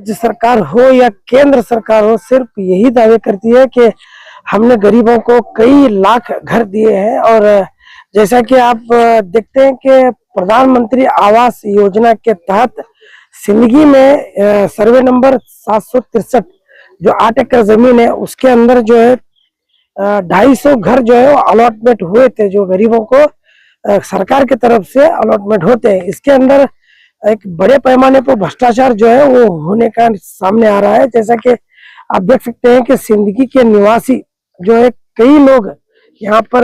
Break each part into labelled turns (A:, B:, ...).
A: राज्य सरकार हो या केंद्र सरकार हो, सिर्फ यही दावे करती है कि हमने गरीबों को कई लाख घर दिए हैं। और जैसा कि आप देखते हैं कि प्रधानमंत्री आवास योजना के तहत सिंदगी में सर्वे नंबर 763 जो 8 एकड़ जमीन है उसके अंदर जो है 250 घर जो है वो अलॉटमेंट हुए थे, जो गरीबों को सरकार की तरफ से अलॉटमेंट होते हैं। इसके अंदर एक बड़े पैमाने पर भ्रष्टाचार जो है वो होने का सामने आ रहा है। जैसा कि आप देख सकते हैं कि सिंदगी के निवासी जो है कई लोग यहाँ पर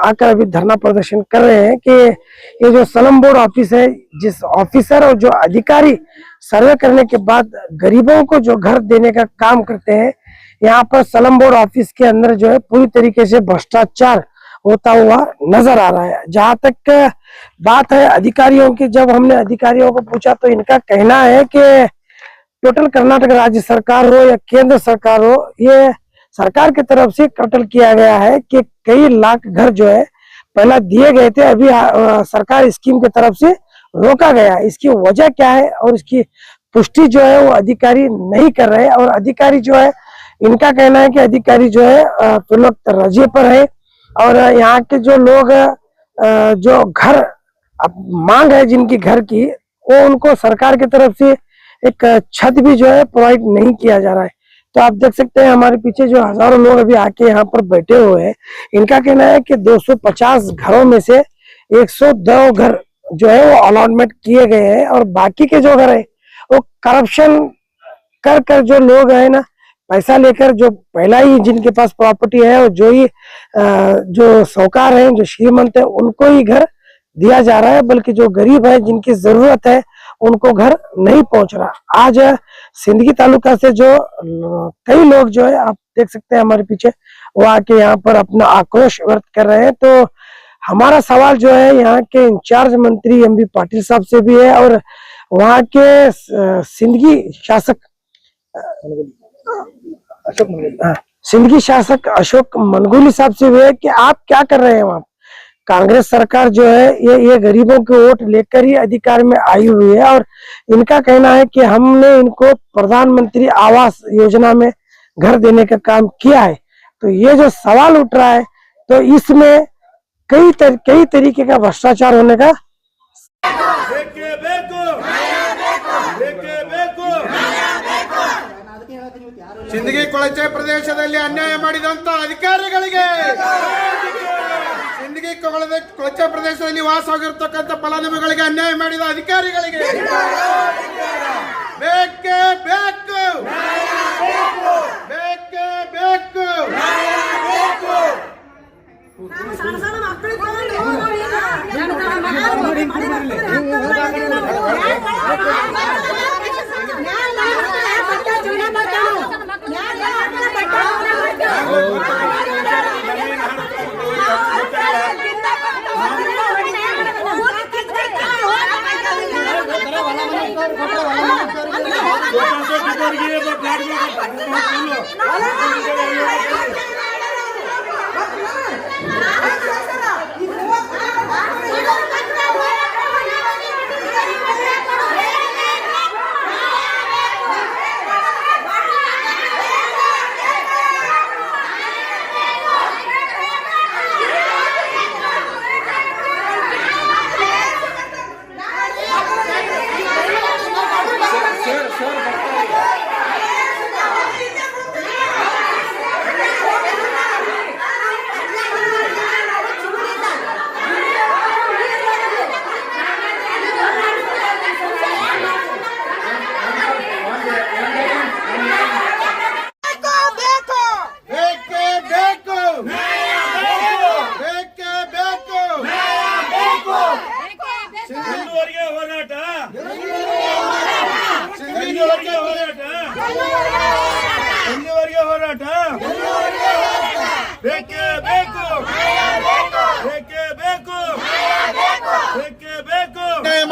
A: आकर अभी धरना प्रदर्शन कर रहे हैं कि ये जो स्लम बोर्ड ऑफिस है, जिस ऑफिसर और जो अधिकारी सर्वे करने के बाद गरीबों को जो घर देने का काम करते हैं, यहाँ पर स्लम बोर्ड ऑफिस के अंदर जो है पूरी तरीके से भ्रष्टाचार होता हुआ नजर आ रहा है। जहां तक बात है अधिकारियों की, जब हमने अधिकारियों को पूछा तो इनका कहना है कि टोटल कर्नाटक राज्य सरकार हो या केंद्र सरकार हो, ये सरकार की तरफ से टोटल किया गया है कि कई लाख घर जो है पहला दिए गए थे, अभी सरकार स्कीम की तरफ से रोका गया। इसकी वजह क्या है और इसकी पुष्टि जो है वो अधिकारी नहीं कर रहे। और अधिकारी जो है, इनका कहना है कि अधिकारी जो है तुलक रजे पर है और यहाँ के जो लोग जो घर मांग है जिनकी घर की, वो उनको सरकार की तरफ से एक छत भी जो है प्रोवाइड नहीं किया जा रहा है। तो आप देख सकते हैं हमारे पीछे जो हजारों लोग अभी आके यहाँ पर बैठे हुए हैं, इनका कहना है कि 250 घरों में से 102 घर जो है वो अलॉटमेंट किए गए हैं और बाकी के जो घर है वो करप्शन कर कर जो लोग है ना, पैसा लेकर जो पहला ही जिनके पास प्रॉपर्टी है और जो ही जो साहूकार है, जो श्रीमंत है, उनको ही घर दिया जा रहा है, बल्कि जो गरीब है जिनकी जरूरत है उनको घर नहीं पहुंच रहा। आज सिंदगी तालुका से जो कई लोग जो है आप देख सकते हैं हमारे पीछे, वो आके यहाँ पर अपना आक्रोश व्यक्त कर रहे हैं। तो हमारा सवाल जो है यहाँ के इंचार्ज मंत्री एमबी पाटिल साहब से भी है और वहाँ के सिंदगी शासक सिंदगी शासक अशोक मनगुली साहब से भी है कि आप क्या कर रहे हैं वहाँ। कांग्रेस सरकार जो है ये गरीबों के वोट लेकर ही अधिकार में आई हुई है और इनका कहना है कि हमने इनको प्रधानमंत्री आवास योजना में घर देने का काम किया है। तो ये जो सवाल उठ रहा है, तो इसमें कई तरीके का भ्रष्टाचार होने का
B: सिंदगी ಕೊಳಚೆ ಪ್ರದೇಶದಲ್ಲಿ ಅನ್ಯಾಯ ಮಾಡಿದಂತ ಅಧಿಕಾರಿಗಳಿಗೆ, ಸಿಂದಗಿ ಕೊಳಚೆ ಪ್ರದೇಶದಲ್ಲಿ ವಾಸವಾಗಿರತಕ್ಕಂತ ಫಲಾನುಭವಿಗಳಿಗೆ ಅನ್ಯಾಯ ಮಾಡಿದ ಅಧಿಕಾರಿಗಳಿಗೆ ಬೇಕೇ ಬೇಕು, ಬೇಕೇ ಬೇಕು.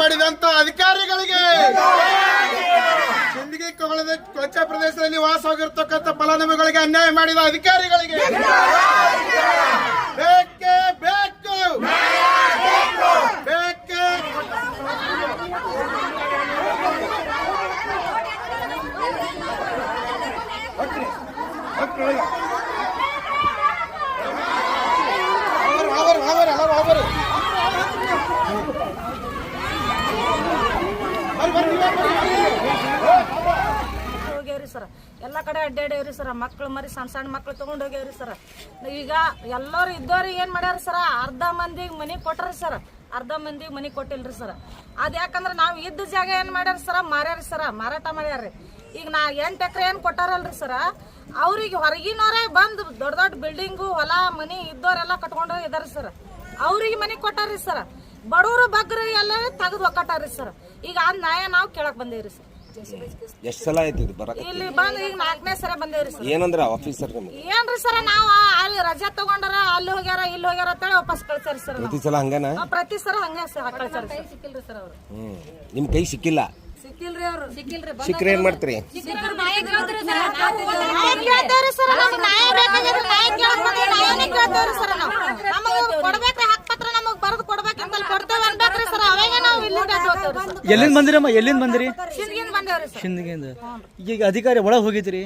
B: ಮಾಡಿದಂತ ಅಧಿಕಾರಿಗಳಿಗೆ, ಸಿಂದಗಿ ಕೊಳಚೆ ಪ್ರದೇಶದಲ್ಲಿ ವಾಸವಾಗಿರತಕ್ಕಂತ ಫಲಾನುಭವಿಗಳಿಗೆ ಪ್ರದೇಶಗಳಿಗೆ ಅನ್ಯಾಯ ಮಾಡಿದ ಅಧಿಕಾರಿಗಳಿಗೆ ಬೇಕೇ ಬೇಕು, ಬೇಕೇ
C: ಹೋಗ್ಯಾವ್ರಿ ಸರ್, ಎಲ್ಲ ಕಡೆ ಅಡ್ಡಾಡ್ಯಾವ್ರಿ ಸರ್. ಮಕ್ಳು ಮರಿ ಸಣ್ಣ ಸಣ್ಣ ಮಕ್ಳು ತಗೊಂಡ್ ಹೋಗ್ಯಾವ್ರಿ ಸರ್. ಈಗ ಎಲ್ಲರೂ ಇದ್ದವ್ರಿಗೆ ಏನ್ ಮಾಡ್ಯಾರ ಸರ್, ಅರ್ಧ ಮಂದಿಗೆ ಮನಿ ಕೊಟ್ರಿ ಸರ್, ಅರ್ಧ ಮಂದಿಗೆ ಮನಿ ಕೊಟ್ಟಿಲ್ರಿ ಸರ್. ಅದ್ ಯಾಕಂದ್ರ ನಾವ್ ಇದ್ದ ಜಾಗ ಏನ್ ಮಾಡ್ಯಾರ ಸರ್, ಮಾರ್ಯಾರಿ ಸರ್, ಮಾರಾಟ ಮಾಡ್ಯಾರ್ರಿ. ಈಗ ನಾ 8 ಎಕರೆ ಏನ್ ಕೊಟ್ಟಾರಲ್ರಿ ಸರ್, ಅವ್ರಿಗೆ ಹೊರಗಿನವರೇ ಬಂದು ದೊಡ್ಡ ದೊಡ್ಡ ಬಿಲ್ಡಿಂಗು ಹೊಲ ಮನಿ ಇದ್ದವರೆಲ್ಲ ಕಟ್ಕೊಂಡು ಇದಾರೆ ಸರ್. ಅವ್ರಿಗೆ ಮನಿ ಕೊಟ್ಟಾರಿ ಸರ್, ಬಡವರು ಬಗ್ಗರು ಎಲ್ಲ ತೆಗೆದು ಒಕ್ಕಟ್ಟಾರಿ ಸರ್. ಈಗ ಆ ನ್ಯಾಯ ನಾವು ಕೇಳಕ್ ಬಂದೇವ್ರಿ ಸರ್.
D: ಎಷ್ಟು ಸಲ ಆಯ್ತು ಇದು ಬರಕ?
C: ಇಲ್ಲಿ ಬಂದ್ ಈಗ 4ನೇ ಸಲ ಬಂದೇವ್ರಿ ಸರ್.
D: ಏನಂದ್ರ ಆಫೀಸರ್ ನಿಮ್ಗೆ?
C: ಏನ್ರಿ ಸರ್, ನಾವು ಅಲ್ಲಿ ರಜಾ ತಗೊಂಡಾರ, ಅಲ್ಲಿ ಹೋಗ್ಯಾರ ಇಲ್ಲಿ ಹೋಗ್ಯಾರ ಅಂತೇಳಿ ವಾಪಸ್ ಕಳ್ಸಾರಿ ಸರ್.
D: ಪ್ರತಿ ಸಲ ಹಂಗನ?
C: ಪ್ರತಿ ಸಲ ಹಂಗ ಕಳ್ಸಾರಿ. ಸಿಕ್ಕಿಲ್ರಿ ಸರ್ ಅವ್ರು.
D: ನಿಮ್ ಕೈ ಸಿಕ್ಕಿಲ್ಲ?
C: ಸಿಕ್ಕಿಲ್ರಿ ಅವ್ರು.
D: ಸಿಕ್ಕ್ರೆ ಏನ್ ಮಾಡ್ತೀರಿ?
E: ಎಲ್ಲಿಂದ ಬಂದಿರಮ್ಮ? ಎಲ್ಲಿಂದ ಬಂದಿರಿ? ಸಿಂದಗಿಯಿಂದ. ಈಗ ಅಧಿಕಾರಿ ಒಳಗೆ ಹೋಗಿದ್ರಿ?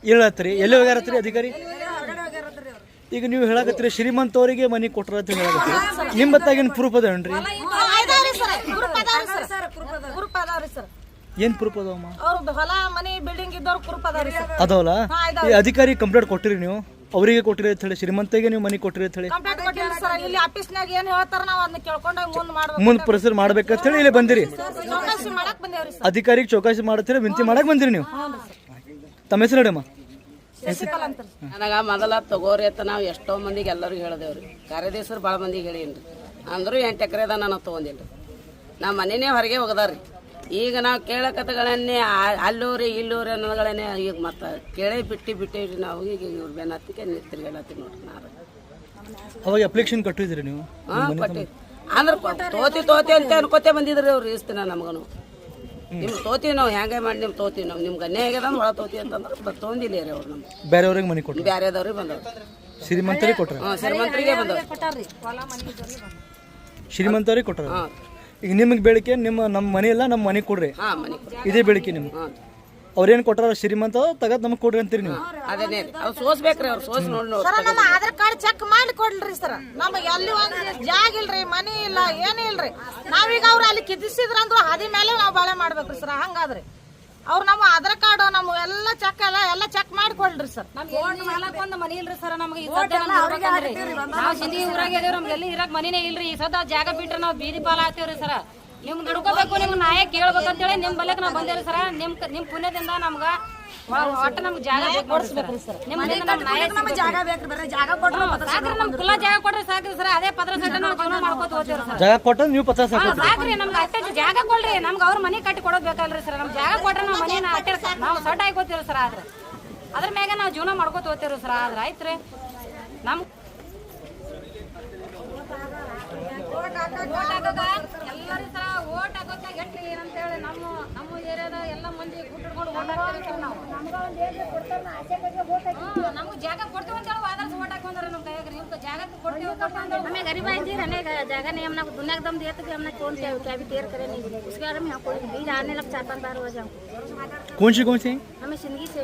E: ಹೇಳತ್ರಿ ಎಲ್ಲಿ ಹೋಗ್ಯಾರತ್ರಿ ಅಧಿಕಾರಿ? ಈಗ ನೀವು ಹೇಳಕತ್ರಿ ಶ್ರೀಮಂತ ಅವರಿಗೆ ಮನಿ ಕೊಟ್ರ ಅಂತ ಹೇಳಕತ್ರಿ. ನಿಮ್ ಬತ್ತಾಗಿನ ಪ್ರೂಫ್ ಅದೇನ್ರಿ? ಏನ್ ಪ್ರೂಫ್ ಅದಾವಮ್ಮ?
C: ಹೊಲ ಮನಿ ಬಿಲ್ಡಿಂಗ್ ಇದ್ದವ್ರು ಕುರುಪ್ ಅದಾರಿ ಸರ್.
E: ಅದಾವಲ್ಲ? ಈ ಅಧಿಕಾರಿ ಕಂಪ್ಲೇಂಟ್ ಕೊಟ್ಟಿರಿ ನೀವು? ಅವರಿಗೆ ಕೊಟ್ಟಿರಿ ಅಂತ ಹೇಳಿ, ಶ್ರೀಮಂತಗೆ ನೀವು ಮನಿ ಕೊಟ್ಟಿರಿ ಅಂತ ಹೇಳಿ
C: ಕಂಪ್ಲೇಂಟ್ ಕೊಟ್ಟಿರಿ ಸರ್. ಇಲ್ಲಿ ಆಫೀಸ್ನಾಗ ಏನ್ ಹೇಳ್ತಾರ ನಾವು ಅದನ್ನ ಕೇಳ್ಕೊಂಡಾಗ
E: ಮುಂದ್ ಪ್ರೊಸೀಜರ್ ಮಾಡ್ಬೇಕಂತ ಹೇಳಿ ಇಲ್ಲಿ ಬಂದಿರಿ.
C: ಚೌಕಾಸಿ ಮಾಡಕ್ ಬಂದೇವ್ರಿ ಸರ್.
E: ಅಧಿಕಾರಿಗೆ ಚೌಕಾಸಿ ಮಾಡತ್ತೀರಿ, ವಿನಂತಿ ಮಾಡಕ್ ಬಂದಿರಿ ನೀವು. ತಮ್ಮ ಹೆಸರು ಹೇಳಮ್ಮ.
F: ನನಗೆ ಮೊದಲ ತಗೋರಿ ಅಂತ ನಾವು ಎಷ್ಟೋ ಮಂದಿಗೆ ಎಲ್ಲರಿಗೂ ಹೇಳಿದೇವ್ರಿ. ಕಾರ್ಯದರ್ಶರು ಭಾಳ ಮಂದಿಗೆ ಹೇಳೀನಿ ಅಂದರೂ 8 ಎಕರೆದ ನಾನು ತೊಗೊಂದಿಲ್ಲ. ನಮ್ಮ ಮನೆಯೇ ಹೊರಗೆ ಹೋಗದಾರ್ರಿ. ಈಗ ನಾವು ಕೇಳಕತ್ತಗಳನ್ನೇ ಅಲ್ಲೂರಿ ಇಲ್ಲೂರಿ ಅನ್ನೋಗಳನ್ನೇ ಈಗ ಮತ್ತೆ ಕೇಳೇ ಬಿಟ್ಟಿವ್ರಿ ನಾವು. ಈಗ ಇವ್ರ ಬೆನ್ನತ್ತಿಗೆ ತಿರ್ಗಾಡತ್ತೀವಿ ನೋಡ್ರಿ. ನಾನು
E: ಅವಾಗ ಅಪ್ಲಿಕೇಶನ್ ಕಟ್ಟಿದ್ರಿ ನೀವು?
F: ಹಾಂ ಕೊಟ್ಟಿವಿ. ಅಂದ್ರೆ ತೋತಿ ಅಂತ ಅನ್ಕೋತೇ ಬಂದಿದ್ರಿ ಅವ್ರು ಇಸ್ತಿನ ನಮಗನು. ನಿಮ್ಗೆ ತೋತೀವಿ ನಾವು, ಹೆಂಗೆ ಮಾಡಿ ನಿಮ್ಗೆ ತೋತೀವಿ ನಾವು, ನಿಮ್ಗೆ ಅನ್ಯಾಯ ಆಗ್ಯದ ಒಳ ತೋತಿ ಅಂತಂದ್ರೆ ತೊಗೊಂದಿಲ್ಲ ರೀ ಅವ್ರು. ನಮ್ಗೆ
E: ಬೇರೆಯವ್ರಿಗೆ ಮನಿ ಕೊಟ್ಟು
F: ಬೇರೆದವ್ರಿಗೆ ಬಂದವ್ರು.
E: ಶ್ರೀಮಂತರಿಗೆ ಕೊಟ್ರ?
F: ಹಾಂ, ಶ್ರೀಮಂತರಿಗೆ ಬಂದವ್ರು.
E: ಶ್ರೀಮಂತರಿಗೆ ಕೊಟ್ರ? ಈಗ ನಿಮಗೆ ಬೇಡಿಕೆ ನಮ್ಮ ಮನೆ ಎಲ್ಲ ನಮ್ಮ ಮನೆ ಕೊಡ್ರಿ.
F: ಹಾಂ, ಮನೆ
E: ಇದೇ ಬೇಡಿಕೆ ನಿಮ್ಗೆ? ಅವ್ರೇನ್ ಕೊಟ್ಟಾರ ಶ್ರೀಮಂತ ತಗದ್ ನಮಗ್ ಕೊಡ್ರಿ ಅಂತೀರಿ ನೀವು?
F: ಅದೇನೇ ಅವ್ರು ಸೋಸ್ಬೇಕ್ರಿ. ಅವ್ರು ಸೋಸ್ ನೋಡಿ
C: ಸರ್, ನಮ್ಮ ಆಧಾರ್ ಕಾರ್ಡ್ ಚೆಕ್ ಮಾಡಿ ಕೊಡ್ರಿ ಸರ್. ನಮಗೆ ಎಲ್ಲಿ ಒಂದ್ ಜಾಗ ಇಲ್ರಿ, ಮನಿ ಇಲ್ಲ, ಏನೂ ಇಲ್ರಿ. ನಾವೀಗ ಅವ್ರು ಅಲ್ಲಿ ಕಿದಿಸಿದ್ರ ಅಂದ್ರು ಅದಿ ಮೇಲೆ ನಾವು ಬಾಳೆ ಮಾಡ್ಬೇಕ್ರಿ ಸರ್. ಹಂಗಾದ್ರಿ ಅವ್ರು ನಮ್ಮ ಆಧಾರ್ ಕಾರ್ಡ್ ನಮ್ಮ ಎಲ್ಲ ಚೆಕ್ ಎಲ್ಲ ಚೆಕ್ ಮಾಡಿ ಕೊಡ್ರಿ ಸರ್.
G: ಒಂದು ಮನಿ ಇಲ್ರಿ ಸರ್. ನಮ್ಗೆ ನಾವು ಸಿಂಧಿ ಊರಾಗ ಇದೇವ್ರಿ, ನಮ್ಗೆ ಎಲ್ಲಿ ಇರಾಕ್ ಮನಿನೇ ಇಲ್ರಿ. ಈ ಸದ ಜಾಗ ಬಿಟ್ರೆ ನಾವು ಬೀದಿ ಪಾಲ ಆಗ್ತೇವ್ರಿ ಸರ್. ನಿಮ್ಗೆ ನಡ್ಕೋಬೇಕು, ನಿಮ್ಗೆ ನ್ಯಾಯ ಕೇಳ್ಬೇಕಂತೇಳಿ ನಿಮ್ ಬಲ್ಯಕ್ ನಾವು ಬಂದೇವ್ರಿ ಸರ್. ನಿಮ್ ಪುಣ್ಯದಿಂದ ನಮ್ಗ ಒಟ್ಟು ನಮ್ಗೆ ಜಾಗ ಕೊಡಿಸ್ಬೇಕ್ರಿ ಸರ್. ಜಾಗ ಬೇಕ್ರಿ, ಬರೀ ಜಾಗ ಕೊಟ್ರೆ ಸಾಕ್ರಿ. ನಮ್ ಕುಲ್ಲ ಜಾಗ ಕೊಟ್ರೆ ಸಾಕ್ರಿ ಸರ್. ಅದೇ ಪತ್ರ ಸಟ್ಟ ನಾವು ಜೀವನ ಮಾಡ್ಕೋತ ಹೋಗ್ತೇವ್ರಿ ಸರ್.
E: ಜಾಗ ಕೊಟ್ಟ ನೀವು ಪತ್ರ
G: ಸಾಕ್ರಿ. ನಮ್ಗೆ ಅಷ್ಟೇ ಜಾಗ ಕೊಡ್ರಿ. ನಮ್ಗೆ ಅವ್ರ ಮನಿ ಕಟ್ಟಿ ಕೊಡೋದ್ ಬೇಕಲ್ರಿ ಸರ್. ನಮ್ ಜಾಗ ಕೊಟ್ರೆ ನಾವು ಮನೇನ ಅಟ್ಟೆ ನಾವು ಸೊಟ್ಟ ಆಗೋತೀವ್ರಿ ಸರ್. ಆದ್ರೆ ಅದ್ರ ಮ್ಯಾಗ ನಾವು ಜೀವನ ಮಾಡ್ಕೋತ ಹೋಗ್ತೇವ್ರಿ ಸರ್. ಆದ್ರೆ ಆಯ್ತ್ರಿ ನಮ್ ಎಲ್ಲರೂ ಸರ ಓಟ್ ಹಾಕೋದಾಗ ಎಟ್ಲಿ ಏನಂತೇಳಿ ನಮ್ಮ ಏರಿಯಾದ ಎಲ್ಲ ಮಂದಿ ಗುಡ್ಡಿಡ್ಕೊಂಡು ಓಟ್ ಹಾಕ್ತೀವಿ ಸರ್. ನಾವು ನಮ್ಗೆ ಜಾಗ ಕೊಡ್ತೀವಿ ಅಂತೇಳಿ ಆದರ್ಶ ಓಟ್ ಹಾಕೊಂಡ್ರೆ ನಮ್ಮ ಕೈಯಾಗ ನಿಮ್ಗೆ ಜಾಗ ಕೊಡ್ತೀವಿ
H: हमें गरीब आई थी रहने जगह नहीं, हमने दुनिया एकदम दिया तो कि हमने कौन क्या भी देर करे नहीं, उसके बारे में कोई बीज आने लग 4-5 बार हो जाऊँ।
E: कौन सी
H: हमें जिंदगी से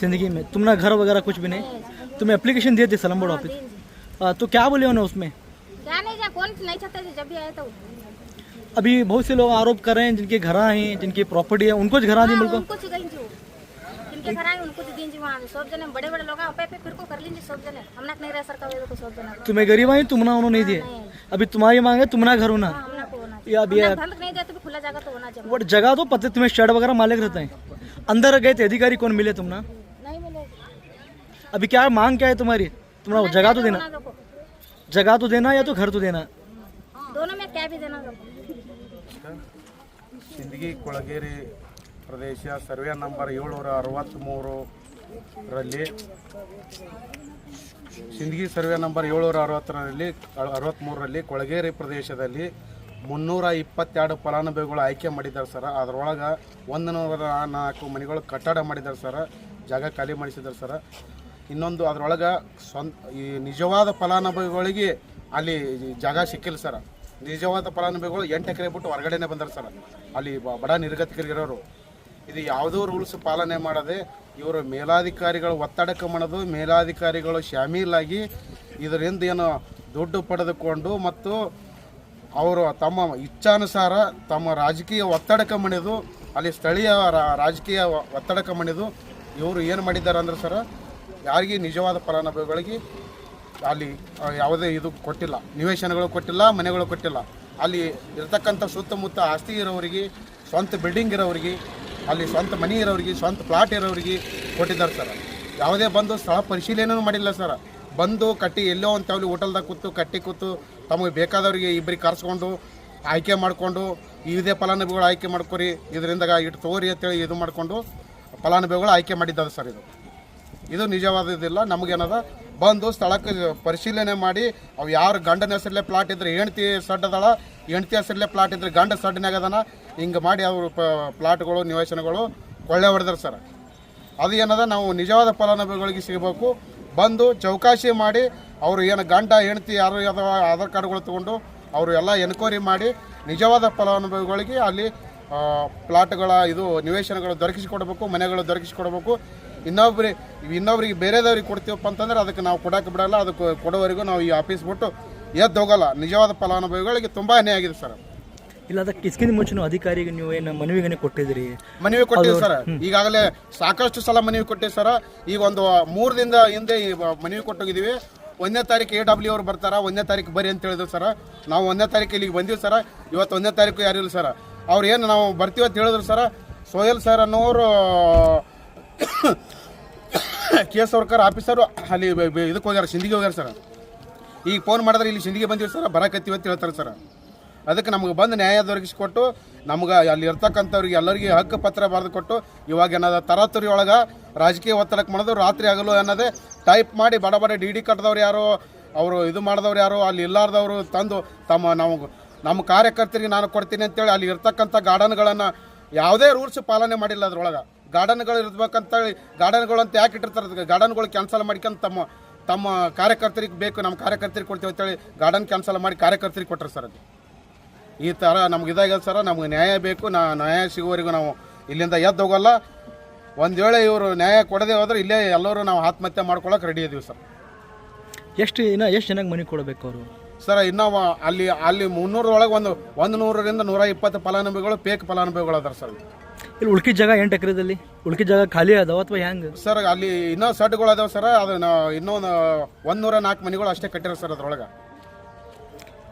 E: जिंदगी में तुमने घर वगैरह कुछ भी नहीं? तुम्हें एप्लीकेशन दिए थे सलम बोर्ड ऑफिस, तो क्या बोले उन्होंने उसमें?
H: क्या नहीं जा कौन नहीं चाहते थे जब भी आए तो।
E: अभी बहुत से लोग आरोप कर रहे हैं जिनके घर हैं, जिनकी प्रॉपर्टी है, उनको घर दी मुल्को
H: उनको गई जी, जिनके घर आए उनको दिन जी। वहाँ सब जने बड़े बड़े लोग पे फिर को कर लीजिए सब जने। हमने नहीं रह सरकार को सब जने।
E: तुम्हें गरीब आई तुमना उन्होंने नहीं दिए, अभी तुम्हारी मांगे तुमना घर होना या अभी
H: बंद नहीं देते तो खुला जगह तो होना चाहिए।
E: वो जगह तो पता तुम्हें शेड वगैरह मालिक रहते हैं, अंदर गए थे अधिकारी कौन मिले तुमना?
H: नहीं मिले।
E: अभी क्या मांग क्या है तुम्हारी? तुम्हारा जगह तो देना, जगह तो देना या तो घर तो देना,
H: दोनों में क्या भी देना।
B: ಸಿಂದಗಿ ಕೊಳಗೇರಿ ಪ್ರದೇಶ ಸರ್ವೆ ನಂಬರ್ 763 ರಲ್ಲಿ ಸಿಂದಗಿ ಸರ್ವೆ ನಂಬರ್ 763ರಲ್ಲಿ ಕೊಳಗೇರಿ ಪ್ರದೇಶದಲ್ಲಿ 322 ಫಲಾನುಭವಿಗಳು ಆಯ್ಕೆ ಮಾಡಿದ್ದಾರೆ ಸರ್. ಅದರೊಳಗೆ 104 ಮನೆಗಳು ಕಟ್ಟಡ ಮಾಡಿದ್ದಾರೆ ಸರ್. ಜಾಗ ಖಾಲಿ ಮಾಡಿಸಿದ್ದಾರೆ ಸರ್. ಇನ್ನೊಂದು ಅದರೊಳಗೆ ಈ ನಿಜವಾದ ಫಲಾನುಭವಿಗಳಿಗೆ ಅಲ್ಲಿ ಜಾಗ ಸಿಕ್ಕಿಲ್ಲ ಸರ್. ನಿಜವಾದ ಫಲಾನುಭವಿಗಳು 8 ಎಕರೆ ಬಿಟ್ಟು ಹೊರಗಡೆನೇ ಬಂದಾರೆ ಸರ್. ಅಲ್ಲಿ ಬಡ ನಿರ್ಗತಿಕರಿರೋರು ಇದು ಯಾವುದೋ ರೂಲ್ಸ್ ಪಾಲನೆ ಮಾಡದೆ ಇವರು ಮೇಲಾಧಿಕಾರಿಗಳು ಒತ್ತಡಕ್ಕೆ ಮಾಡೋದು, ಮೇಲಾಧಿಕಾರಿಗಳು ಶಾಮೀಲಾಗಿ ಇದರಿಂದ ಏನು ದುಡ್ಡು ಪಡೆದುಕೊಂಡು ಮತ್ತು ಅವರು ತಮ್ಮ ಇಚ್ಛಾನುಸಾರ ತಮ್ಮ ರಾಜಕೀಯ ಒತ್ತಡಕ್ಕೆ ಮಣಿದು ಅಲ್ಲಿ ಸ್ಥಳೀಯ ರಾಜಕೀಯ ಒತ್ತಡಕ್ಕೆ ಮಣಿದು ಇವರು ಏನು ಮಾಡಿದ್ದಾರೆ ಅಂದ್ರೆ ಸರ್, ಯಾರಿಗೆ ನಿಜವಾದ ಫಲಾನುಭವಿಗಳಿಗೆ ಅಲ್ಲಿ ಯಾವುದೇ ಇದು ಕೊಟ್ಟಿಲ್ಲ, ನಿವೇಶನಗಳು ಕೊಟ್ಟಿಲ್ಲ, ಮನೆಗಳು ಕೊಟ್ಟಿಲ್ಲ. ಅಲ್ಲಿ ಇರ್ತಕ್ಕಂಥ ಸುತ್ತಮುತ್ತ ಆಸ್ತಿ ಇರೋರಿಗೆ, ಸ್ವಂತ ಬಿಲ್ಡಿಂಗ್ ಇರೋರಿಗೆ, ಅಲ್ಲಿ ಸ್ವಂತ ಮನೆ ಇರೋರಿಗೆ, ಸ್ವಂತ ಪ್ಲಾಟ್ ಇರೋರಿಗೆ ಕೊಟ್ಟಿದ್ದಾರೆ ಸರ್. ಯಾವುದೇ ಬಂದು ಸ್ಥಳ ಪರಿಶೀಲನೆಯೂ ಮಾಡಿಲ್ಲ ಸರ್. ಬಂದು ಕಟ್ಟಿ ಎಲ್ಲೋ ಅಂತ ಅಲ್ಲಿ ಹೋಟೆಲ್ದಾಗ ಕೂತು ಕಟ್ಟಿ ಕೂತು ತಮಗೆ ಬೇಕಾದವರಿಗೆ ಇಬ್ಬರಿಗೆ ಕರೆಸ್ಕೊಂಡು ಆಯ್ಕೆ ಮಾಡಿಕೊಂಡು ಇದೇ ಫಲಾನುಭವಿಗಳು ಆಯ್ಕೆ ಮಾಡ್ಕೊರಿ, ಇದರಿಂದ ಇಟ್ಟು ತಗೋರಿ ಅಂತೇಳಿ ಇದು ಮಾಡಿಕೊಂಡು ಫಲಾನುಭವಿಗಳು ಆಯ್ಕೆ ಮಾಡಿದ್ದಾರೆ ಸರ್. ಇದು ನಿಜವಾದದಿಲ್ಲ. ನಮಗೇನದ ಬಂದು ಸ್ಥಳಕ್ಕೆ ಪರಿಶೀಲನೆ ಮಾಡಿ ಅವು ಯಾರು ಗಂಡನ ಹೆಸರಲ್ಲೇ ಪ್ಲಾಟ್ ಇದ್ರೆ ಹೆಂಡ್ತಿ ಸಡ್ ಅದಳ, ಹೆಂಡ್ತಿ ಹೆಸರಲ್ಲೇ ಪ್ಲಾಟ್ ಇದ್ರೆ ಗಂಡ ಸಡ್ನಾಗ ಅದನ, ಹಿಂಗೆ ಮಾಡಿ ಅವರು ಪ್ಲಾಟ್ಗಳು ನಿವೇಶನಗಳು ಕೊಳ್ಳೆ ಹೊಡೆದಾರೆ ಸರ್. ಅದು ಏನದ ನಾವು ನಿಜವಾದ ಫಲಾನುಭವಿಗಳಿಗೆ ಸಿಗಬೇಕು. ಬಂದು ಚೌಕಾಶಿ ಮಾಡಿ ಅವರು ಏನು ಗಂಡ ಹೆಂಡ್ತಿ ಯಾರು ಅಥವಾ ಆಧಾರ್ ಕಾರ್ಡ್ಗಳು ತೊಗೊಂಡು ಅವರು ಎಲ್ಲ ಎನ್ಕ್ವೈರಿ ಮಾಡಿ ನಿಜವಾದ ಫಲಾನುಭವಿಗಳಿಗೆ ಅಲ್ಲಿ ಪ್ಲಾಟ್ಗಳ ಇದು ನಿವೇಶನಗಳು ದೊರಕಿಸಿಕೊಡ್ಬೇಕು, ಮನೆಗಳು ದೊರಕಿಸಿಕೊಡ್ಬೇಕು. ಇನ್ನೊಬ್ರಿಗೆ ಬೇರೆದವ್ರಿಗೆ ಕೊಡ್ತೀವಪ್ಪ ಅಂತಂದ್ರೆ ಅದಕ್ಕೆ ನಾವು ಕೊಡೋಕೆ ಬಿಡಲ್ಲ. ಅದಕ್ಕೆ ಕೊಡೋವರೆಗೂ ನಾವು ಈ ಆಫೀಸ್ ಬಿಟ್ಟು ಎದ್ದು ಹೋಗಲ್ಲ. ನಿಜವಾದ ಫಲಾನುಭವಿಗಳಿಗೆ ತುಂಬ ಅನ್ಯಾಯ ಆಗಿದೆ ಸರ್.
E: ಇಲ್ಲ ಅದಕ್ಕೆ ಕಿಸ್ಕಿನ ಮುಂಚೆ ಅಧಿಕಾರಿಗೆ ನೀವು ಏನು ಮನವಿಗೆ ಕೊಟ್ಟಿದ್ದೀರಿ?
B: ಮನವಿ ಕೊಟ್ಟಿವಿ ಸರ್. ಈಗಾಗಲೇ ಸಾಕಷ್ಟು ಸಲ ಮನವಿ ಕೊಟ್ಟಿವಿ ಸರ್. ಈಗ ಒಂದು 3 ದಿನದ ಹಿಂದೆ ಮನವಿ ಕೊಟ್ಟೋಗಿದ್ದೀವಿ. 1ನೇ ತಾರೀಕು AW ಅವ್ರು ಬರ್ತಾರ, 1ನೇ ತಾರೀಕು ಬರ್ರಿ ಅಂತ ಹೇಳಿದ್ರು ಸರ್. ನಾವು 1ನೇ ತಾರೀಕು ಇಲ್ಲಿಗೆ ಬಂದೀವಿ ಸರ್. ಇವತ್ತು 1ನೇ ತಾರೀಕು ಯಾರು ಇಲ್ಲ ಸರ್. ಅವ್ರು ಏನು ನಾವು ಬರ್ತೀವಿ ಅಂತ ಹೇಳಿದ್ರು ಸರ್. ಸೋಯಲ್ ಸರ್ ಅನ್ನೋರು KS ವರ್ಕರ್ ಆಫೀಸರು ಅಲ್ಲಿ ಇದಕ್ಕೆ ಹೋಗ್ಯಾರ, ಸಿಂಧಿಗೆ ಹೋಗ್ಯಾರ ಸರ್. ಈಗ ಫೋನ್ ಮಾಡಿದ್ರೆ ಇಲ್ಲಿ ಸಿಂಧಿಗೆ ಬಂದೀವಿ ಸರ್, ಬರಕತ್ತೀವಿ ಅಂತ ಹೇಳ್ತಾರೆ ಸರ್. ಅದಕ್ಕೆ ನಮಗೆ ಬಂದು ನ್ಯಾಯ ದೊರಕಿಸಿಕೊಟ್ಟು ನಮ್ಗೆ ಅಲ್ಲಿ ಇರ್ತಕ್ಕಂಥವ್ರಿಗೆ ಎಲ್ಲರಿಗೆ ಹಕ್ಕು ಪತ್ರ ಬರೆದು ಕೊಟ್ಟು ಇವಾಗ ಏನದ ತರಾತುರಿ ಒಳಗೆ ರಾಜಕೀಯ ಒತ್ತಡಕ್ಕೆ ಮಾಡೋದು ರಾತ್ರಿ ಆಗಲು ಅನ್ನೋದೇ ಟೈಪ್ ಮಾಡಿ ಬಡ DD ಕಟ್ಟಿದವ್ರು ಯಾರು, ಅವರು ಇದು ಮಾಡಿದವ್ರು ಯಾರು, ಅಲ್ಲಿ ಇಲ್ಲಾರ್ದವರು ತಂದು ನಮ್ಮ ಕಾರ್ಯಕರ್ತರಿಗೆ ನಾನು ಕೊಡ್ತೀನಿ ಅಂತೇಳಿ ಅಲ್ಲಿ ಇರ್ತಕ್ಕಂಥ ಗಾರ್ಡನ್ಗಳನ್ನು ಯಾವುದೇ ರೂಲ್ಸ್ ಪಾಲನೆ ಮಾಡಿಲ್ಲ. ಅದ್ರೊಳಗೆ ಗಾರ್ಡನ್ಗಳು ಇರ್ಬೇಕಂತೇಳಿ ಗಾರ್ಡನ್ಗಳು ಅಂತ ಯಾಕೆ ಇಟ್ಟಿರ್ತಾರೆ, ಗಾರ್ಡನ್ಗಳು ಕ್ಯಾನ್ಸಲ್ ಮಾಡ್ಕೊಂಡು ತಮ್ಮ ಕಾರ್ಯಕರ್ತರಿಗೆ ಬೇಕು, ನಮ್ಮ ಕಾರ್ಯಕರ್ತರಿಗೆ ಕೊಡ್ತೀವಿ ಅಂತೇಳಿ ಗಾರ್ಡನ್ ಕ್ಯಾನ್ಸಲ್ ಮಾಡಿ ಕಾರ್ಯಕರ್ತರಿಗೆ ಕೊಟ್ಟರು ಸರ್. ಅದು ಈ ಥರ ನಮ್ಗೆ ಇದಾಗಲ್ಲ ಸರ್. ನಮ್ಗೆ ನ್ಯಾಯ ಬೇಕು. ನ್ಯಾಯ ಸಿಗುವವರೆಗೂ ನಾವು ಇಲ್ಲಿಂದ ಎದ್ದು ಹೋಗಲ್ಲ. ಒಂದು ವೇಳೆ ಇವರು ನ್ಯಾಯ ಕೊಡದೆ ಹೋದ್ರೆ ಇಲ್ಲೇ ಎಲ್ಲರೂ ನಾವು ಆತ್ಮಹತ್ಯೆ ಮಾಡ್ಕೊಳ್ಳೋಕೆ ರೆಡಿ ಇದೀವಿ ಸರ್.
E: ಎಷ್ಟು ಜನಕ್ಕೆ ಮನೆ ಕೊಡಬೇಕು ಅವರು
B: ಸರ್? ಇನ್ನೂ ಅಲ್ಲಿ 300 ಒಳಗೆ ಒಂದು 100ರಿಂದ 120 ಫಲಾನುಭವಿಗಳು ಫೇಕ್ ಫಲಾನುಭವಿಗಳು ಅದಾರ ಸರ್.
E: ಇಲ್ಲಿ ಉಳ್ಕಿದ ಜಾಗ 8 ಎಕರೆದಲ್ಲಿ ಉಳ್ಕಿದ ಜಾಗ ಖಾಲಿ ಅದಾವ ಅಥವಾ ಹೆಂಗೆ
B: ಸರ್? ಅಲ್ಲಿ ಇನ್ನೂ ಸಡ್ಗಳು ಅದಾವೆ ಸರ್. ಅದನ್ನ ಇನ್ನೊಂದು 104 ಮನೆಗಳು ಅಷ್ಟೇ ಕಟ್ಟಿರೋ ಸರ್ ಅದ್ರೊಳಗೆ.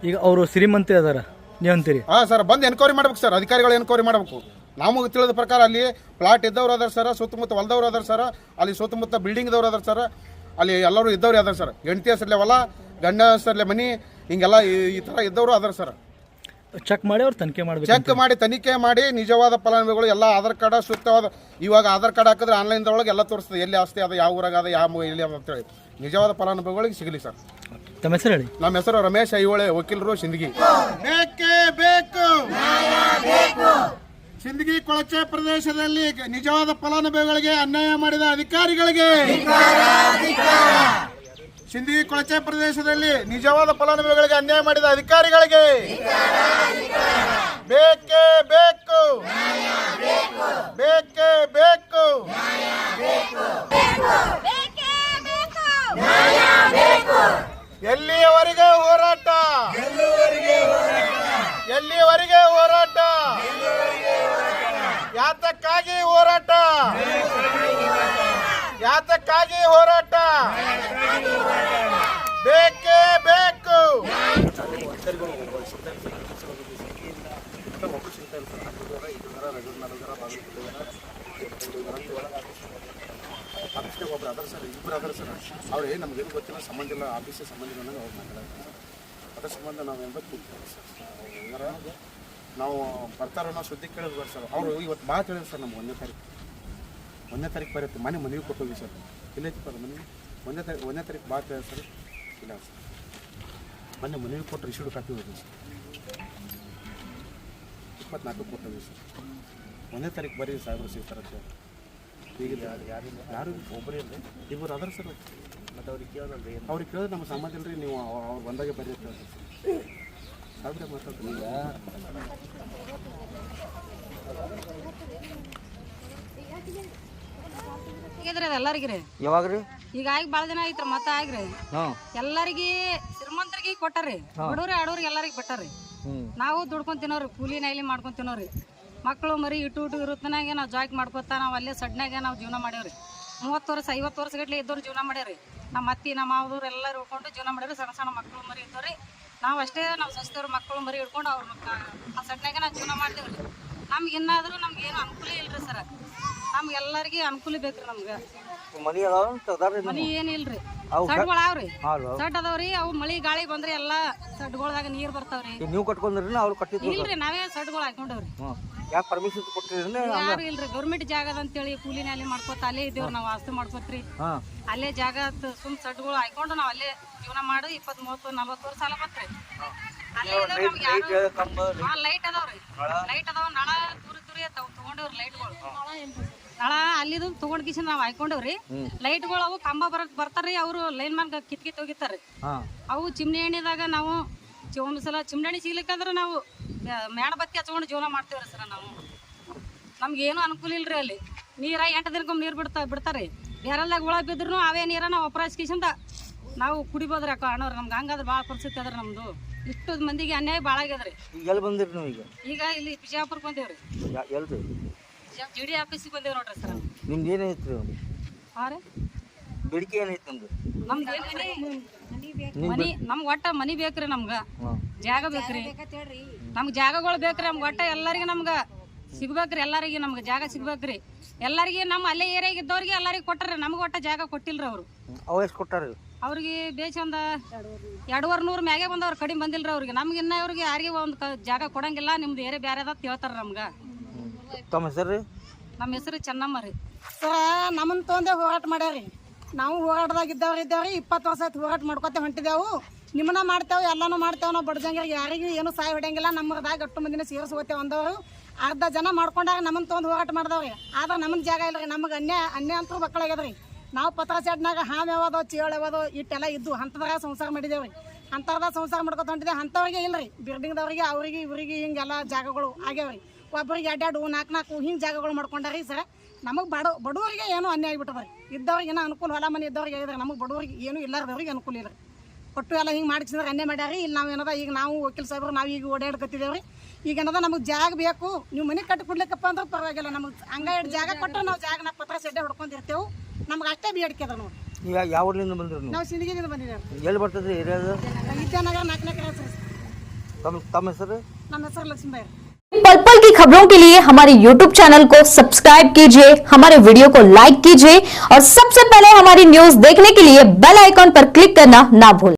E: ಈಗ ಅವರು ಶ್ರೀಮಂತ ಅದಾರ ನೀವು ಅಂತೀರಿ?
B: ಹಾಂ ಸರ್, ಬಂದು ಎನ್ಕ್ವೈರಿ ಮಾಡ್ಬೇಕು ಸರ್. ಅಧಿಕಾರಿಗಳು ಎನ್ಕ್ವೈರಿ ಮಾಡಬೇಕು. ನಮಗೆ ತಿಳಿದ ಪ್ರಕಾರ ಅಲ್ಲಿ ಪ್ಲಾಟ್ ಇದ್ದವ್ರು ಅದಾರ ಸರ್, ಸುತ್ತಮುತ್ತ ಹೊಲದವ್ರು ಅದಾರ ಸರ್, ಅಲ್ಲಿ ಸುತ್ತಮುತ್ತ ಬಿಲ್ಡಿಂಗ್ದವ್ರು ಅದಾರ ಸರ್, ಅಲ್ಲಿ ಎಲ್ಲರೂ ಇದ್ದವ್ರು ಅದಾರ ಸರ್. ಹೆಂಡತಿ ಹೆಸರಲ್ಲೇ ಹೊಲ, ಗಂಡ ಹೆಸರಲ್ಲೇ ಮನೆ, ಹಿಂಗೆಲ್ಲ ಈ ಥರ ಇದ್ದವರು ಅದಾರ ಸರ್.
E: ಚೆಕ್ ಮಾಡಿ ಅವ್ರು ತನಿಖೆ ಮಾಡಬೇಕು.
B: ಚೆಕ್ ಮಾಡಿ ತನಿಖೆ ಮಾಡಿ ನಿಜವಾದ ಫಲಾನುಭವಿಗಳು ಎಲ್ಲ ಆಧಾರ್ ಕಾರ್ಡ್ ಸೂಕ್ತವಾದ, ಇವಾಗ ಆಧಾರ್ ಕಾರ್ಡ್ ಹಾಕಿದ್ರೆ ಆನ್ಲೈನ್ದೊಳಗೆ ಎಲ್ಲ ತೋರಿಸ್ತದೆ ಎಲ್ಲಿ ಆಸ್ತಿ ಅದ, ಯಾವ ಊರಾಗ ಅದ, ಯಾವ ಎಲ್ಲಿ ಅದ ಅಂತೇಳಿ. ನಿಜವಾದ ಫಲಾನುಭವಿಗಳಿಗೆ ಸಿಗಲಿ ಸರ್.
E: ತಮ್ಮ ಹೆಸರು ಹೇಳಿ?
B: ನಮ್ಮ ಹೆಸರು ರಮೇಶ್ ಐಹೊಳೆ, ವಕೀಲರು, ಸಿಂದಗಿ. ಬೇಕೇ ಬೇಕು ಸಿಂದಗಿ ಕೊಳಚೆ ಪ್ರದೇಶದಲ್ಲಿ ನಿಜವಾದ ಫಲಾನುಭವಿಗಳಿಗೆ ಅನ್ಯಾಯ ಮಾಡಿದ ಅಧಿಕಾರಿಗಳಿಗೆ, ಸಿಂದಗಿ ಕೊಳಚೆ ಪ್ರದೇಶದಲ್ಲಿ ನಿಜವಾದ ಫಲಾನುಭವಿಗಳಿಗೆ ಅನ್ಯಾಯ ಮಾಡಿದ ಅಧಿಕಾರಿಗಳಿಗೆ ಬೇಕೇ ಬೇಕು, ಬೇಕೇ ಬೇಕು. ಎಲ್ಲಿಯವರೆಗೆ ಹೋರಾಟ? ಎಲ್ಲಿಯವರೆಗೆ ಹೋರಾಟ? ಯಾತಕ್ಕಾಗಿ ಹೋರಾಟ? ಯಾತಕ್ಕಾಗಿ ಹೋರಾಟ? ಬೇಕೇ ಬೇಕು. ಆಫೀಸ್ಗೆ ಒಬ್ಬರು ಅದರ ಸರ್, ಇಬ್ಬರು ಅದರ ಸರ್. ಅವ್ರು ನಮಗೇನು ಗೊತ್ತಿಲ್ಲ, ಸಂಬಂಧ ಇಲ್ಲ, ಆಫೀಸಿಗೆ ಸಂಬಂಧ ಇಲ್ಲ ಅನ್ನೋದು ಅವ್ರು ಮಾತಾಡ್ತಾರೆ ಸರ್. ಅದರ ಸಂಬಂಧ ನಾವು ಎಂಬತ್ತು ಕೂಗ್ತೀವಿ ಸರ್. ಏನಾರ ನಾವು ಬರ್ತಾರೋ ನಾವು ಸುದ್ದಿ ಕೇಳಿದ್ರು ಬರ್ ಸರ್. ಅವರು ಇವತ್ತು ಮಾತು ಹೇಳಿದ್ರು ಸರ್. ನಮ್ಗೆ 1ನೇ ತಾರೀಕು ಬರುತ್ತೆ. ಮನೆಗೆ ಕೊಟ್ಟೋಗಿ ಸರ್. ಇಲ್ಲೈತಿ ಸರ್ ಮನೆ 1ನೇ ತಾರೀಕು ಬಾತ್ ಹೇಳಿ ಸರ್. ಇಲ್ಲ ಸರ್, ಮನೆಗೆ ಕೊಟ್ಟು ರಿಸೀಡ್ ಕಾಪಿ ಹೋಗಿ ಸರ್. 24 ಕೊಟ್ಟೋಗಿ ಸರ್. 1ನೇ ತಾರೀಕು ಬರ್ರಿ ಸಾಹೇಬರು ಸಿಗ್ತಾರೆ ಸರ್. ಯಾರು ಒಬ್ಬರೇ ಇಲ್ಲರಿ, ಇಬ್ಬರು ಅದಾರ ಸರ್. ಮತ್ತು ಅವ್ರಿಗೆ ಕೇಳಿದ್ರೆ ನಮ್ಗೆ ಸಂಬಂಧ ಇಲ್ಲರಿ, ನೀವು ಅವ್ರು ಬಂದಾಗೆ ಬರ್ರಿ ಅಂತ ಹೇಳ್ತೀವಿ. ಸಾವಿರ ಮಾತಾಡ್ತೀನಿ ಈಗ.
C: ಎಲ್ಲರಿಗ್ರಿ
E: ಯಾವಾಗ್ರಿ
C: ಈಗ ಆಗಿ ಭಾಳ ದಿನ ಐತ್ರಿ, ಮತ್ತ ಆಗ್ರಿ ಎಲ್ಲರಿಗೆ ಶ್ರೀಮಂತರಿಗೆ ಕೊಟ್ಟಾರಿ, ಬಡವ್ರಿ ಆಡೋರಿಗೆ ಎಲ್ಲರಿಗೆ ಬಿಟ್ಟಾರಿ. ನಾವು ದುಡ್ಕೊಂಡ್ ತಿನ್ನೋರಿ, ಕೂಲಿ ನೈಲಿ ಮಾಡ್ಕೊಂಡ್ ತಿನ್ನೋರಿ. ಮಕ್ಕಳು ಮರಿ ಇಟ್ಟು ಇರುತ್ತನಾಗೆ ನಾವು ಜಾಯ್ಕ್ ಮಾಡ್ಕೊತಾ ನಾವು ಅಲ್ಲೇ ಸಡ್ನಾಗೆ ನಾವು ಜೀವನ ಮಾಡ್ಯಾವ್ರಿ. 30 ವರ್ಷ 50 ವರ್ಷ ಗಟ್ಲೆ ಇದ್ದವ್ರು ಜೀವನ ಮಾಡ್ಯಾರಿ. ನಮ್ಮ ಅತ್ತಿ ನಮ್ಮ ಮಾವದವ್ರು ಎಲ್ಲರೂ ಹಿಡ್ಕೊಂಡು ಜೀವನ ಮಾಡ್ಯಾರಿ. ಸಣ್ಣ ಸಣ್ಣ ಮಕ್ಕಳು ಮರಿ ಇದ್ದವ್ರಿ. ನಾವು ಅಷ್ಟೇ ನಾವು ಸಸ್ತವ್ರು ಮಕ್ಕಳು ಮರಿ ಹಿಡ್ಕೊಂಡು ಅವ್ರ ಆ ಸಡ್ನಾಗೆ ನಾವು ಜೀವನ ಮಾಡ್ತೇವ್ರಿ. ನಮ್ಗೆ ಇನ್ನಾದ್ರೂ ನಮ್ಗೆ ಏನು ಅನುಕೂಲ ಇಲ್ರಿ ಸರ್. ನಮ್ಗೆ ಎಲ್ಲರಿಗೆ ಅನುಕೂಲ ಬೇಕ್ರಿ. ನಮ್ಗೆ ಮನಿ ಏನಿಲ್ರಿ, ಸಡ್ಗಳು ಅವ್ರಿ, ಸಡ್ ಅದಾವ್ರಿ. ಅವು ಮಳಿ ಗಾಳಿ ಬಂದ್ರೆ ಎಲ್ಲಾ ಸಡ್ಗೊಳದಾಗ ನೀರ್ ಬರ್ತಾವ್ರಿ.
E: ನೀವು ಕಟ್ಕೊಂಡ್ರಿ ಅವ್ರು ಕಟ್ಟಿದ್ರು?
C: ಇಲ್ರಿ, ನಾವೇ ಸಡ್ಗಳು ಹಾಕೊಂಡವ್ರಿ.
E: ಯಾಕೆ ಪರ್ಮಿಷನ್ ಕೊಟ್ಟಿರಿ?
C: ಯಾರು ಇಲ್ರಿ, ಗೌರ್ಮೆಂಟ್ ಜಾಗದ ಅಂತೇಳಿ ಕೂಲಿನ ಅಲ್ಲಿ ಮಾಡ್ಕೋತ ಅಲ್ಲೇ ಇದ್ದೇವ್ರಿ. ನಾವು ಆಸ್ತಿ ಮಾಡ್ಕೋತ್ರಿ ಅಲ್ಲೇ ಜಾಗ ಸುಮ್ ಸಡ್ಗಳು ಹಾಕೊಂಡು ನಾವ್ ಅಲ್ಲೇ ಜೀವನ ಮಾಡಿ 20, 30, 40 ವರ್ಷ ಸಾಲ ಬತ್ರಿ. ಲೈಟ್ ಅದಾವ್ರಿ, ಲೈಟ್ ಅದಾವ. ನಳ ತುರಿ ತಗೊಂಡೇವ್ರಿ ಲೈಟ್ಗಳು. ನಳ ಅಲ್ಲಿದು ತಗೊಂಡ್ ಕಿಶನ್ ನಾವ್ ಹಾಕೊಂಡೇವ್ರಿ. ಲೈಟ್ಗಳು ಅವು ಕಂಬ ಬರ್ತಾರ್ರಿ, ಅವ್ರು ಲೈನ್ ಮ್ಯಾನ್ ಕಿತ್ಕಿತ್ ಹೋಗಿತ್ತಾರ್ರಿ. ಅವು ಚಿಮ್ನಿ ಎಣ್ಣಿದಾಗ ನಾವು ಒಂದ್ಸಲ ಚಿಮ್ನಿ ಎಣ್ಣೆ ಸಿಗ್ಲಿಕ್ಕಂದ್ರ ನಾವು ಮೇಣ ಬತ್ತಿ ಹಚ್ಕೊಂಡು ಜೀವನ ಮಾಡ್ತೇವ್ರಿ ಸರ್. ನಾವು ನಮ್ಗೆ ಏನು ಅನುಕೂಲ ಇಲ್ರಿ. ಅಲ್ಲಿ ನೀರ 8 ದಿನಕ್ಕೊಮ್ಮೆ ನೀರ್ ಬಿಡ್ತಾರ್ರಿ. ಬೇರೆಲ್ದಾಗ ಹುಳ ಬಿದ್ರು ಅವೇ ನೀರ ನಾವು ಒಪ್ಪರಾಸ್ಕಿಸಿಂದ ನಾವು ಕುಡಿಬೋದ್ರಿ. ಅಕ್ಕ ಅಣ್ಣವ್ರಿ, ನಮ್ಗೆ ಹಂಗಾದ್ರೆ ಭಾಳ ಪರಿಸ್ಥಿತಿ ಅದ್ರಿ ನಮ್ದು. ಇಷ್ಟು ಮಂದಿಗೆ ಅನ್ಯಾಯ ಭಾಳ ಆಗ್ಯದ್ರಿ.
E: ಎಲ್ಲಿ ಬಂದಿರಿ ನೀವು ಈಗ?
C: ಈಗ ಇಲ್ಲಿ ಬಿಜಾಪುರಕ್ಕೆ ಬಂದೇವ್ರಿ.
E: ಎಲ್ರಿ?
C: GD ಆಫೀಸಿಗೆ ಬಂದೇವ್ ನೋಡ್ರಿ ಸರ್.
E: ನಿಮ್ದು ಏನೈತ್ರಿ
C: ಹಾ ರೀ,
E: ಬೇಡಿಕೆ ಏನೈತಿ ನಮ್ದು?
C: ನಮ್ದು ಮನಿ, ನಮ್ಗೆ ಒಟ್ಟ ಮನಿ ಬೇಕ್ರಿ. ನಮ್ಗ ಜಾಗ ಬೇಕ್ರಿ. ನಮ್ಗೆ ಜಾಗಗಳು ಬೇಕ್ರಿ. ನಮ್ಗೆ ಒಟ್ಟ ಎಲ್ಲರಿಗೆ ನಮ್ಗೆ ಸಿಗ್ಬೇಕ್ರಿ. ಎಲ್ಲರಿಗೆ ನಮ್ಗೆ ಜಾಗ ಸಿಗ್ಬೇಕ್ರಿ. ಎಲ್ಲರಿಗೆ ನಮ್ಮ ಅಲ್ಲೇ ಏರಿಯಾಗ ಇದ್ದವ್ರಿಗೆ ಎಲ್ಲರಿಗೆ ಕೊಟ್ಟಾರಿ. ನಮ್ಗೆ ಒಟ್ಟ ಜಾಗ ಕೊಟ್ಟಿಲ್ರಿ ಅವರು.
E: ಅವ ಎಷ್ಟು ಕೊಟ್ಟಾರಿ?
C: ಅವ್ರಿಗೆ ಬೇಸ್ ಒಂದ 200 ಮ್ಯಾಗೆ ಬಂದವ್ರು, ಕಡಿಮೆ ಬಂದಿಲ್ರಿ ಅವ್ರಿಗೆ. ನಮ್ಗೆ ಇನ್ನ ಅವ್ರಿಗೆ ಯಾರಿಗೆ ಒಂದು ಜಾಗ ಕೊಡಂಗಿಲ್ಲ, ನಿಮ್ದು ಏರಿಯಾ ಬೇರೆ ಅದ ಹೇಳ್ತಾರ ನಮ್ಗೆ.
E: ತಮ್ಮ ಹೆಸರು?
C: ನಮ್ಮ ಹೆಸರು ಚೆನ್ನಮ್ಮ ರೀ.
I: ಸರ ನಮ್ಮನ್ನ ತೊಂದೇ ಹೋರಾಟ ಮಾಡ್ಯಾರಿ. ನಾವು ಹೋರಾಟದಾಗ ಇದ್ದವ್ರು 20 ವರ್ಷ ಆಯ್ತು ಹೋರಾಟ ಮಾಡ್ಕೊತ ಹೊಂಟಿದೆವು. ನಿಮ್ಮನ್ನ ಮಾಡ್ತೇವೆ, ಎಲ್ಲಾನು ಮಾಡ್ತೇವೆ. ನಾವು ಬಡ್ಜಂಗರಿಗೆ ಯಾರಿಗೂ ಏನು ಸಹಾಯ ಹೊಡೆಯಂಗಿಲ್ಲ. ನಮ್ಮದಾಗ ಅಷ್ಟು ಮಂದಿನ ಸೇರಿಸ್ಕೋತೇವೆ ಅಂದವರು. ಅರ್ಧ ಜನ ಮಾಡ್ಕೊಂಡಾಗ ನಮ್ಮನ್ನ ತೊಂದು ಹೋರಾಟ ಮಾಡಿದವ್ರಿ. ಆದ್ರೆ ನಮ್ಮನ್ನ ಜಾಗ ಇಲ್ರಿ. ನಮಗೆ ಅನ್ಯ ಅಂತೂ ಮಕ್ಕಳಾಗ್ಯದ್ರಿ. ನಾವು ಪತ್ರ ಸೆಡ್ನಾಗ ಹಾಮ್ ಯಾವದೋ ಚೇಳು ಯಾವದೋ ಇಟ್ಟೆಲ್ಲ ಇದ್ದು ಅಂಥದ್ರಾಗ ಸಂಸಾರ ಮಾಡಿದೇವ್ರಿ. ಅಂಥದ್ರಾಗ ಸಂಸಾರ ಮಾಡ್ಕೊತ ಹೊಂಟಿದ್ದೇವೆ. ಅಂಥವ್ರಿಗೆ ಇಲ್ರಿ, ಬಿಲ್ಡಿಂಗ್ದವ್ರಿಗೆ ಅವ್ರಿಗೆ ಇವ್ರಿಗೆ ಹಿಂಗೆಲ್ಲ ಜಾಗಗಳು ಆಗ್ಯಾವ್ರಿ. ಒಬ್ಬರಿಗೆ 2 4 ಹಿಂಗೆ ಜಾಗಗಳು ಮಾಡ್ಕೊಂಡಾರಿ ಸರ್. ನಮಗೆ ಬಡವರಿಗೆ ಏನೂ ಅನ್ಯಾಯ ಆಗಿಬಿಟ್ಟದ್ರಿ. ಇದ್ದವ್ರಿಗೆ ಏನೋ ಅನುಕೂಲ, ಹೊಲ ಮನೆ ಇದ್ದವ್ರಿಗೆ ಆಗಿದ್ರೆ ನಮಗೆ ಬಡವರಿಗೆ ಏನೂ ಇಲ್ಲಾರ್ದವ್ರಿಗೆ ಅನುಕೂಲ ಇಲ್ಲ. ಕೊಟ್ಟು ಎಲ್ಲ ಹಿಂಗೆ ಮಾಡಿಸಿದ್ರೆ ಅನ್ಯಾಯ ಮಾಡ್ಯಾರಿ. ಇಲ್ಲಿ ನಾವು ಏನದ ಈಗ ನಾವು ವಕೀಲ್ ಸಾಹೇಬ್ರು ನಾವು ಈಗ ಓಡಾಡ್ಕತ್ತಿದ್ದೇವ್ರಿ. ಈಗ ಏನದ ನಮಗೆ ಜಾಗ ಬೇಕು, ನೀವು ಮನೆ ಕಟ್ಟಿ ಕೊಡ್ಲಿಕ್ಕಪ್ಪ ಅಂದ್ರೆ ಪರವಾಗಿಲ್ಲ. ನಮಗೆ ಹಂಗ ಜಾಗ ಕೊಟ್ಟರೆ ನಾವು ಜಾಗನ ಪತ್ರ ಸೆಡ್ಡೆ ಹೊಡ್ಕೊಂಡಿರ್ತೇವೆ. ನಮ್ಗೆ ಅಷ್ಟೇ ಬೇಡಿಕೆ ಅದ ನೋಡಿ.
E: ಈಗ ಯಾವ ಊರ್ಲಿಂದ ಬಂದ್ರಿ?
I: ನಾವು ಸಿಂದಗಿಯಿಂದ ಬಂದಿದ್ದೇವೆ.
E: ಎಲ್ಲಿ ಬರ್ತದ್ರಿ ಏರಿಯಾದ?
I: ವಿದ್ಯಾನಗರ 4ನೇ ಕ್ರಾಸ್.
E: ತಮ್ಮ ಹೆಸರು?
I: ನಮ್ಮ ಹೆಸರು ಲಕ್ಷ್ಮೀಬಾಯಿ.
J: पल पल की खबरों के लिए हमारे YouTube चैनल को सब्सक्राइब कीजिए, हमारे वीडियो को लाइक कीजिए और सबसे पहले हमारी न्यूज देखने के लिए बेल आइकॉन पर क्लिक करना ना भूलें।